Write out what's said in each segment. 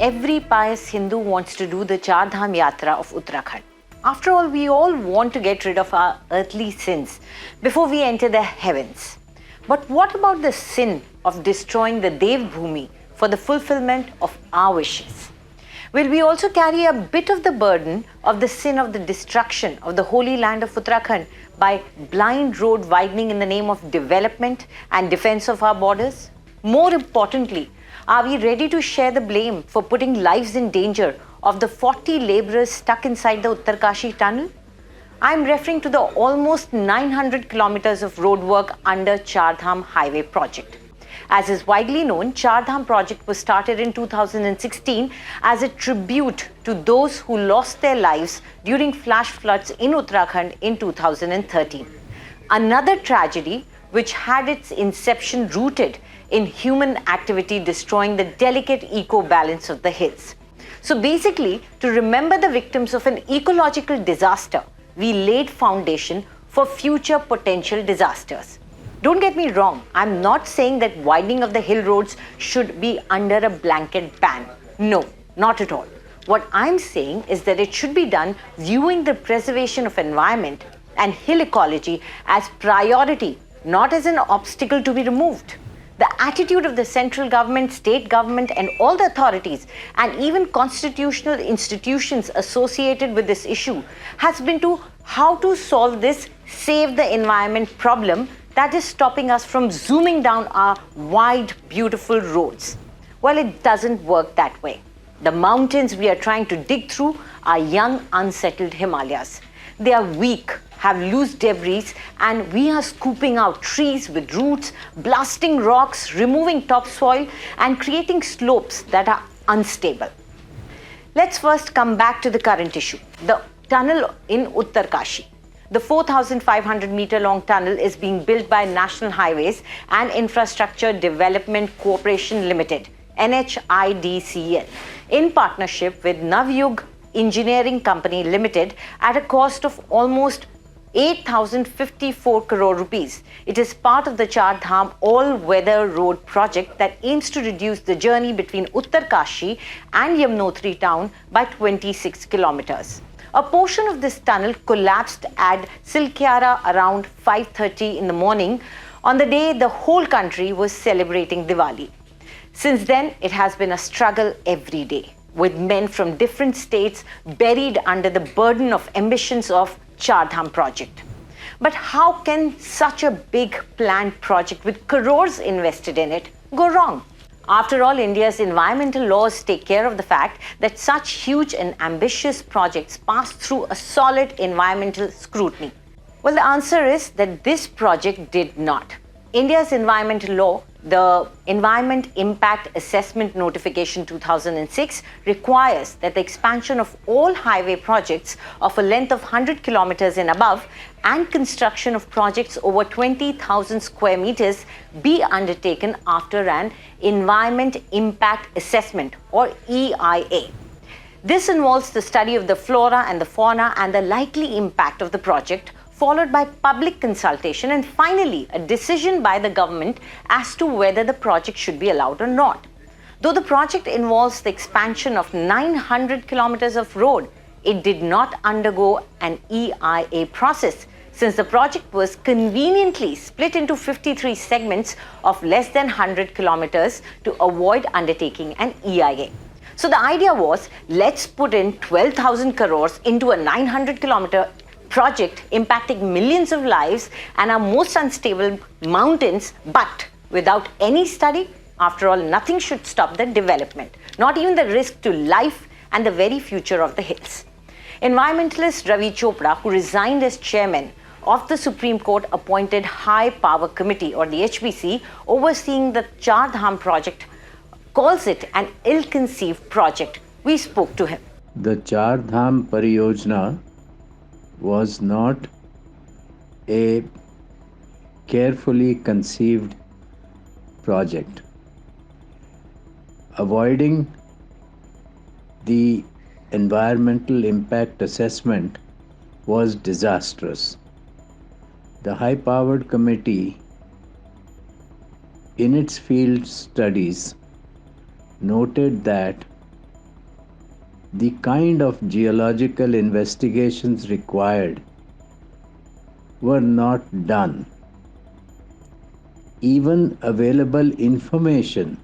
Every pious Hindu wants to do the Char Dham yatra of Uttarakhand. After all, we all want to get rid of our earthly sins before we enter the heavens. But what about the sin of destroying the devbhoomi for the fulfillment of our wishes? Will we also carry a bit of the burden of the sin of the destruction of the holy land of Uttarakhand by blind road widening in the name of development and defense of our borders? More importantly, are we ready to share the blame for putting lives in danger of the 40 laborers stuck inside the Uttarkashi tunnel? I am referring to the almost 900 kilometers of roadwork under Char Dham highway project. As is widely known, Char Dham project was started in 2016 as a tribute to those who lost their lives during flash floods in Uttarakhand in 2013. Another tragedy which had its inception rooted in human activity destroying the delicate eco-balance of the hills. So basically, to remember the victims of an ecological disaster, we laid foundation for future potential disasters. Don't get me wrong, I'm not saying that widening of the hill roads should be under a blanket ban. No, not at all. What I'm saying is that it should be done viewing the preservation of environment and hill ecology as priority, not as an obstacle to be removed. The attitude of the central government, state government, and all the authorities, and even constitutional institutions associated with this issue, has been to how to solve this save the environment problem that is stopping us from zooming down our wide, beautiful roads. Well, it doesn't work that way. The mountains we are trying to dig through are young, unsettled Himalayas. They are weak, have loose debris, and we are scooping out trees with roots, blasting rocks, removing topsoil, and creating slopes that are unstable. Let's first come back to the current issue, the tunnel in Uttarkashi. The 4,500 meter long tunnel is being built by National Highways and Infrastructure Development Corporation Limited, NHIDCL, in partnership with Navyug Engineering Company Limited at a cost of almost 8,054 crore rupees. It is part of the Char Dham all-weather road project that aims to reduce the journey between Uttarkashi and Yamunotri town by 26 kilometers. A portion of this tunnel collapsed at Silkyara around 5:30 in the morning on the day the whole country was celebrating Diwali. Since then, it has been a struggle every day, with men from different states buried under the burden of ambitions of Char Dham project. But how can such a big planned project with crores invested in it go wrong? After all, India's environmental laws take care of the fact that such huge and ambitious projects pass through a solid environmental scrutiny. Well, the answer is that this project did not. India's environmental law, the Environment Impact Assessment Notification 2006, requires that the expansion of all highway projects of a length of 100 kilometers and above and construction of projects over 20,000 square meters be undertaken after an Environment Impact Assessment or EIA. This involves the study of the flora and the fauna and the likely impact of the project, followed by public consultation, and finally a decision by the government as to whether the project should be allowed or not. Though the project involves the expansion of 900 kilometers of road, it did not undergo an EIA process, since the project was conveniently split into 53 segments of less than 100 kilometers to avoid undertaking an EIA. So the idea was, let's put in 12,000 crores into a 900 kilometer project impacting millions of lives and our most unstable mountains, but without any study. After all, nothing should stop the development, not even the risk to life and the very future of the hills. Environmentalist Ravi Chopra, who resigned as chairman of the Supreme Court appointed High Power Committee or the HPC overseeing the Char Dham project, calls it an ill-conceived project. We spoke to him. The Char Dham Pariyojana was not a carefully conceived project. Avoiding the environmental impact assessment was disastrous. The high-powered committee, in its field studies, noted that the kind of geological investigations required were not done. Even available information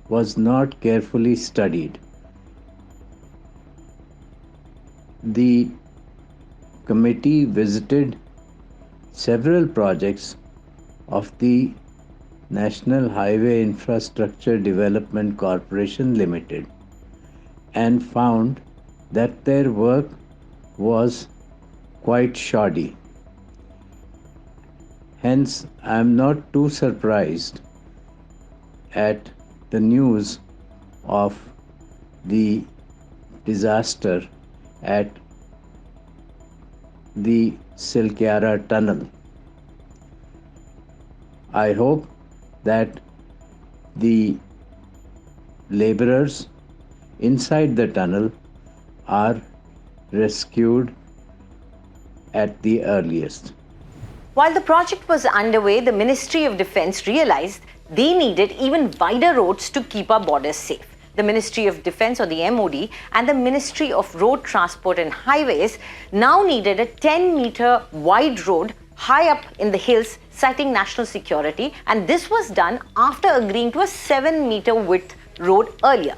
was not carefully studied. The committee visited several projects of the National Highway Infrastructure Development Corporation Limited and found that their work was quite shoddy. Hence, I am not too surprised at the news of the disaster at the Silkyara tunnel. I hope that the laborers inside the tunnel are rescued at the earliest. While the project was underway, the Ministry of Defence realized they needed even wider roads to keep our borders safe. The Ministry of Defence, or the MOD, and the Ministry of Road Transport and Highways now needed a 10-meter wide road high up in the hills, citing national security, and this was done after agreeing to a 7-meter width road earlier.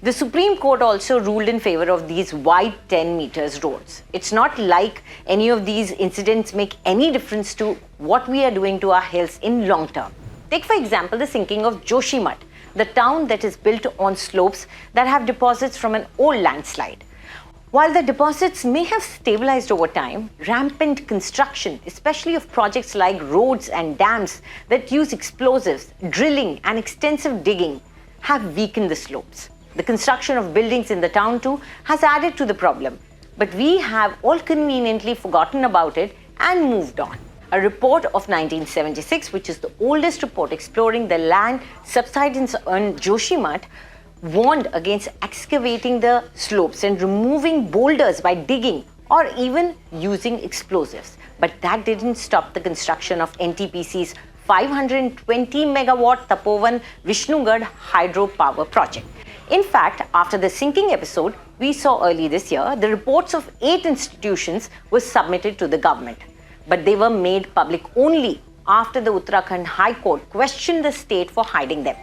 The Supreme Court also ruled in favor of these wide 10 meters roads. It's not like any of these incidents make any difference to what we are doing to our hills in long term. Take for example the sinking of Joshimath, the town that is built on slopes that have deposits from an old landslide. While the deposits may have stabilized over time, rampant construction, especially of projects like roads and dams that use explosives, drilling and extensive digging, have weakened the slopes. The construction of buildings in the town too has added to the problem, but we have all conveniently forgotten about it and moved on. A report of 1976, which is the oldest report exploring the land subsidence on Joshimath, warned against excavating the slopes and removing boulders by digging or even using explosives. But that didn't stop the construction of NTPC's 520 megawatt Tapovan Vishnugad hydro power project. In fact, after the sinking episode we saw early this year, the reports of 8 institutions were submitted to the government. But they were made public only after the Uttarakhand High Court questioned the state for hiding them.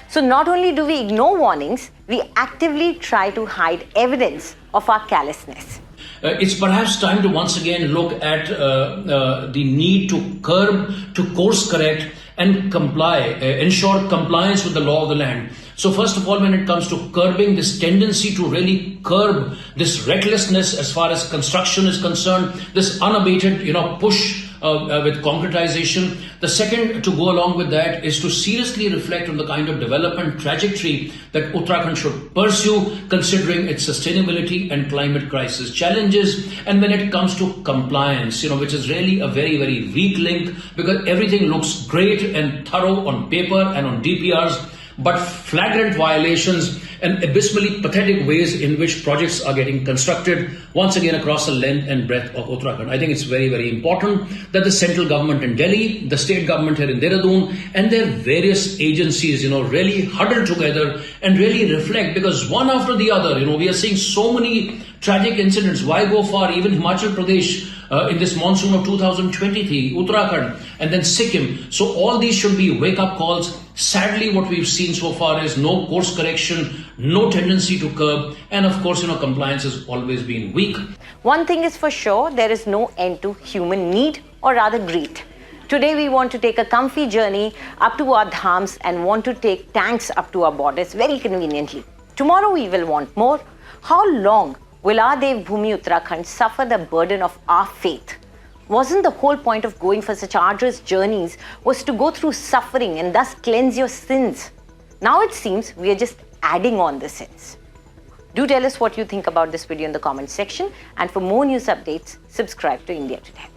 So not only do we ignore warnings, we actively try to hide evidence of our callousness. It's perhaps time to once again look at the need to curb, to course correct and comply, ensure compliance with the law of the land. So first of all, when it comes to curbing this tendency to really curb this recklessness as far as construction is concerned, this unabated, push with concretization. The second to go along with that is to seriously reflect on the kind of development trajectory that Uttarakhand should pursue, considering its sustainability and climate crisis challenges. And when it comes to compliance, which is really a very, very weak link, because everything looks great and thorough on paper and on DPRs, but flagrant violations and abysmally pathetic ways in which projects are getting constructed once again across the length and breadth of Uttarakhand. I think it's very, very important that the central government in Delhi, the state government here in Dehradun, and their various agencies, really huddle together and really reflect, because one after the other, we are seeing so many tragic incidents. Why go far? Even Himachal Pradesh in this monsoon of 2023, Uttarakhand, and then Sikkim. So all these should be wake-up calls. Sadly, what we've seen so far is no course correction, no tendency to curb, and of course, compliance has always been weak. One thing is for sure, there is no end to human need, or rather greed. Today we want to take a comfy journey up to our dhams and want to take tanks up to our borders very conveniently. Tomorrow we will want more. How long will our devbhoomi Uttarakhand suffer the burden of our faith? Wasn't the whole point of going for such arduous journeys was to go through suffering and thus cleanse your sins? Now it seems we are just adding on the sins. Do tell us what you think about this video in the comment section, and for more news updates, subscribe to India Today.